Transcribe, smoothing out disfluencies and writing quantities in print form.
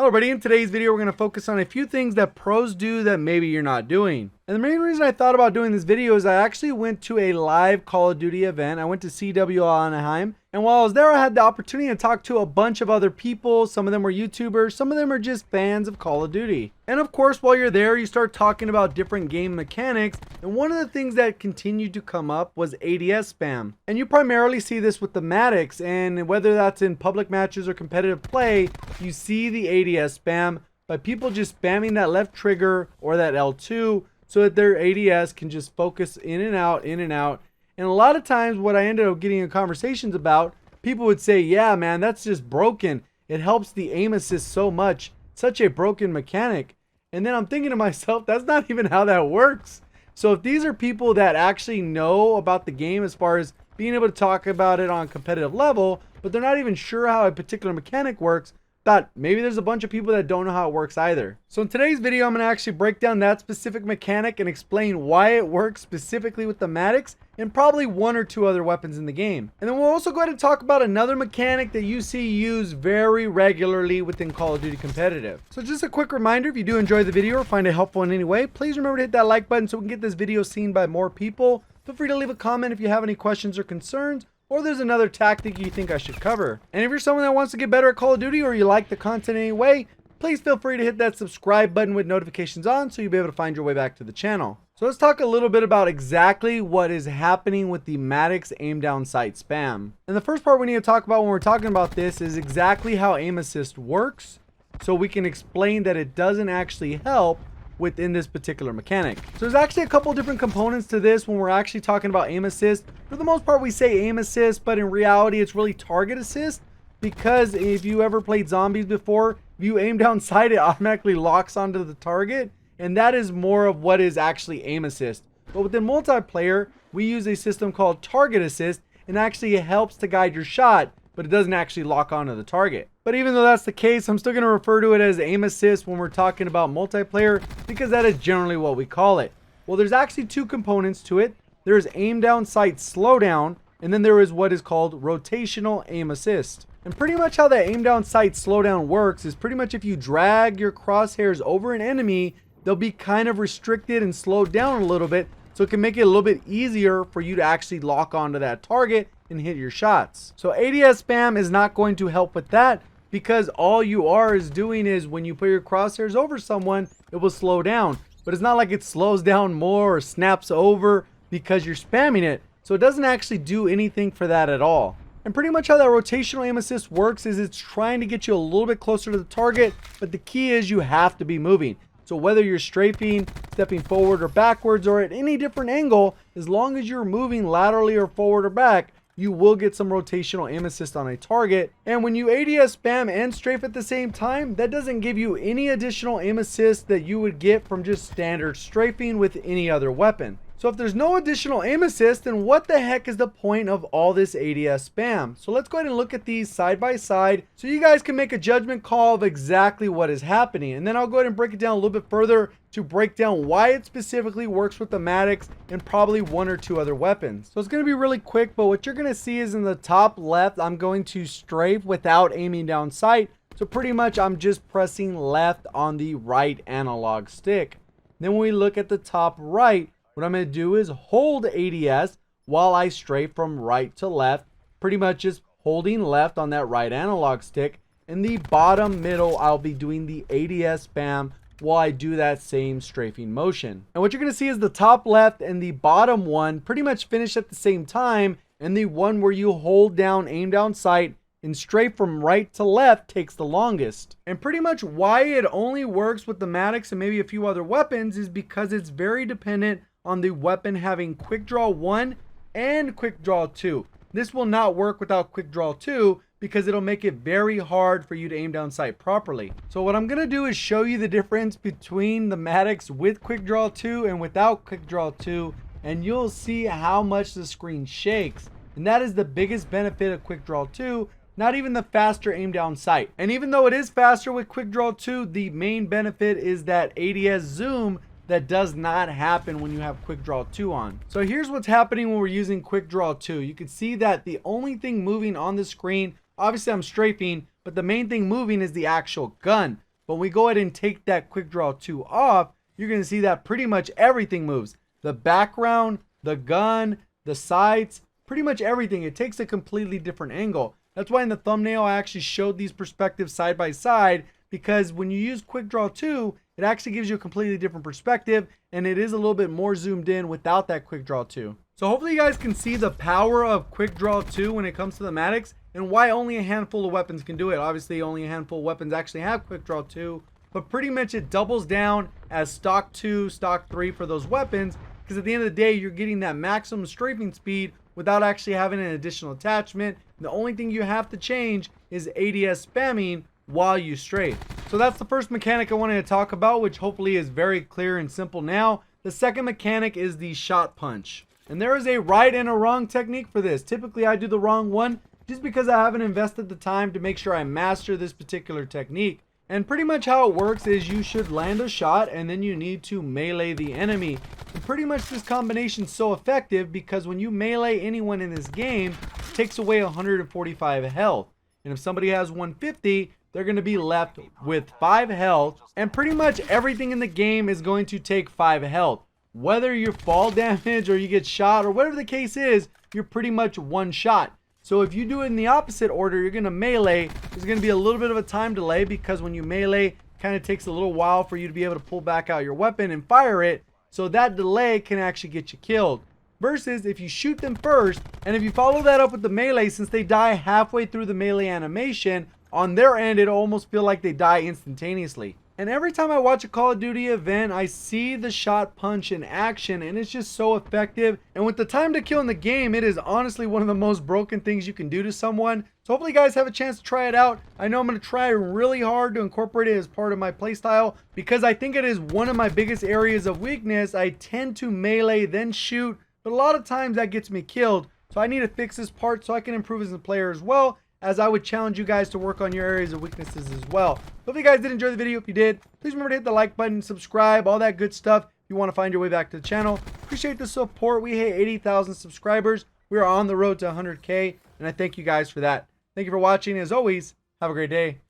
Hello everybody, in today's video we're going to focus on a few things that pros do that maybe you're not doing. And the main reason I thought about doing this video is I actually went to a live Call of Duty event. I went to CWL Anaheim, and while I was there I had the opportunity to talk to a bunch of other people. Some of them were YouTubers, some of them are just fans of Call of Duty. And of course while you're there you start talking about different game mechanics, and one of the things that continued to come up was ADS spam. And you primarily see this with the Maddox, and whether that's in public matches or competitive play, you see the ADS spam by people just spamming that left trigger or that L2 so that their ADS can just focus in and out, in and out. And a lot of times what I ended up getting in conversations about, people would say, yeah man, that's just broken. It helps the aim assist so much. Such a broken mechanic. And then I'm thinking to myself, that's not even how that works. So if these are people that actually know about the game as far as being able to talk about it on a competitive level, but they're not even sure how a particular mechanic works, thought maybe there's a bunch of people that don't know how it works either. So in today's video, I'm going to actually break down that specific mechanic and explain why it works specifically with the Maddox and probably one or two other weapons in the game. And then we'll also go ahead and talk about another mechanic that you see used very regularly within Call of Duty Competitive. So just a quick reminder, if you do enjoy the video or find it helpful in any way, please remember to hit that like button so we can get this video seen by more people. Feel free to leave a comment if you have any questions or concerns, or there's another tactic you think I should cover. And if you're someone that wants to get better at Call of Duty or you like the content anyway, please feel free to hit that subscribe button with notifications on so you'll be able to find your way back to the channel. So let's talk a little bit about exactly what is happening with the Maddox aim down sight spam. And the first part we need to talk about when we're talking about this is exactly how aim assist works, so we can explain that it doesn't actually help within this particular mechanic. So there's actually a couple different components to this when we're actually talking about aim assist. For the most part we say aim assist, but in reality it's really target assist, because if you ever played zombies before, if you aim down sight it automatically locks onto the target, and that is more of what is actually aim assist. But within multiplayer we use a system called target assist, and actually it helps to guide your shot, but it doesn't actually lock onto the target. But even though that's the case, I'm still going to refer to it as aim assist when we're talking about multiplayer, because that is generally what we call it. Well, there's actually two components to it. There's aim down sight slowdown, and then there is what is called rotational aim assist. And pretty much how that aim down sight slowdown works is pretty much if you drag your crosshairs over an enemy, they'll be kind of restricted and slowed down a little bit, so it can make it a little bit easier for you to actually lock onto that target and hit your shots. So ADS spam is not going to help with that, because all you are is doing is when you put your crosshairs over someone, it will slow down. But it's not like it slows down more or snaps over because you're spamming it. So it doesn't actually do anything for that at all. And pretty much how that rotational aim assist works is it's trying to get you a little bit closer to the target, but the key is you have to be moving. So whether you're strafing, stepping forward or backwards, or at any different angle, as long as you're moving laterally or forward or back, you will get some rotational aim assist on a target. And when you ADS spam and strafe at the same time, that doesn't give you any additional aim assist that you would get from just standard strafing with any other weapon. So if there's no additional aim assist, then what the heck is the point of all this ADS spam? So let's go ahead and look at these side by side so you guys can make a judgment call of exactly what is happening. And then I'll go ahead and break it down a little bit further to break down why it specifically works with the Maddox and probably one or two other weapons. So it's going to be really quick, but what you're going to see is in the top left, I'm going to strafe without aiming down sight. So pretty much I'm just pressing left on the right analog stick. Then when we look at the top right, what I'm going to do is hold ADS while I strafe from right to left, pretty much just holding left on that right analog stick. In the bottom middle, I'll be doing the ADS spam while I do that same strafing motion. And what you're going to see is the top left and the bottom one pretty much finish at the same time, and the one where you hold down aim down sight and strafe from right to left takes the longest. And pretty much why it only works with the Maddox and maybe a few other weapons is because it's very dependent on the weapon having quick draw 1 and quick draw 2. This will not work without quick draw 2 because it'll make it very hard for you to aim down sight properly. So what I'm going to do is show you the difference between the Maddox with quick draw 2 and without quick draw 2, and you'll see how much the screen shakes. And that is the biggest benefit of quick draw 2, not even the faster aim down sight. And even though it is faster with quick draw 2, the main benefit is that ADS zoom that does not happen when you have quick draw 2 on. So here's what's happening when we're using quick draw 2. You can see that the only thing moving on the screen, obviously I'm strafing, but the main thing moving is the actual gun. But when we go ahead and take that quick draw 2 off, you're going to see that pretty much everything moves. The background, the gun, the sights, pretty much everything. It takes a completely different angle. That's why in the thumbnail I actually showed these perspectives side by side, because when you use quick draw 2, it actually gives you a completely different perspective, and it is a little bit more zoomed in without that quick draw 2. So hopefully you guys can see the power of quick draw 2 when it comes to the Maddox, and why only a handful of weapons can do it. Obviously only a handful of weapons actually have quick draw 2, but pretty much it doubles down as stock 2, stock 3 for those weapons, because at the end of the day you're getting that maximum strafing speed without actually having an additional attachment. The only thing you have to change is ADS spamming while you strafe. So that's the first mechanic I wanted to talk about, which hopefully is very clear and simple now. The second mechanic is the shot punch. And there is a right and a wrong technique for this. Typically I do the wrong one just because I haven't invested the time to make sure I master this particular technique. And pretty much how it works is you should land a shot and then you need to melee the enemy. And pretty much this combination is so effective because when you melee anyone in this game, it takes away 145 health. And if somebody has 150, they're going to be left with 5 health. And pretty much everything in the game is going to take 5 health. Whether you fall damage or you get shot or whatever the case is, you're pretty much one shot. So if you do it in the opposite order, you're going to melee. There's going to be a little bit of a time delay because when you melee, it kind of takes a little while for you to be able to pull back out your weapon and fire it. So that delay can actually get you killed. Versus if you shoot them first, and if you follow that up with the melee, since they die halfway through the melee animation, on their end, it'll almost feel like they die instantaneously. And every time I watch a Call of Duty event, I see the shot punch in action, and it's just so effective. And with the time to kill in the game, it is honestly one of the most broken things you can do to someone. So hopefully you guys have a chance to try it out. I know I'm going to try really hard to incorporate it as part of my playstyle because I think it is one of my biggest areas of weakness. I tend to melee, then shoot, but a lot of times that gets me killed. So I need to fix this part so I can improve as a player as well, as I would challenge you guys to work on your areas of weaknesses as well. Hope you guys did enjoy the video. If you did, please remember to hit the like button, subscribe, all that good stuff if you want to find your way back to the channel. Appreciate the support. We hit 80,000 subscribers. We are on the road to 100K, and I thank you guys for that. Thank you for watching. As always, have a great day.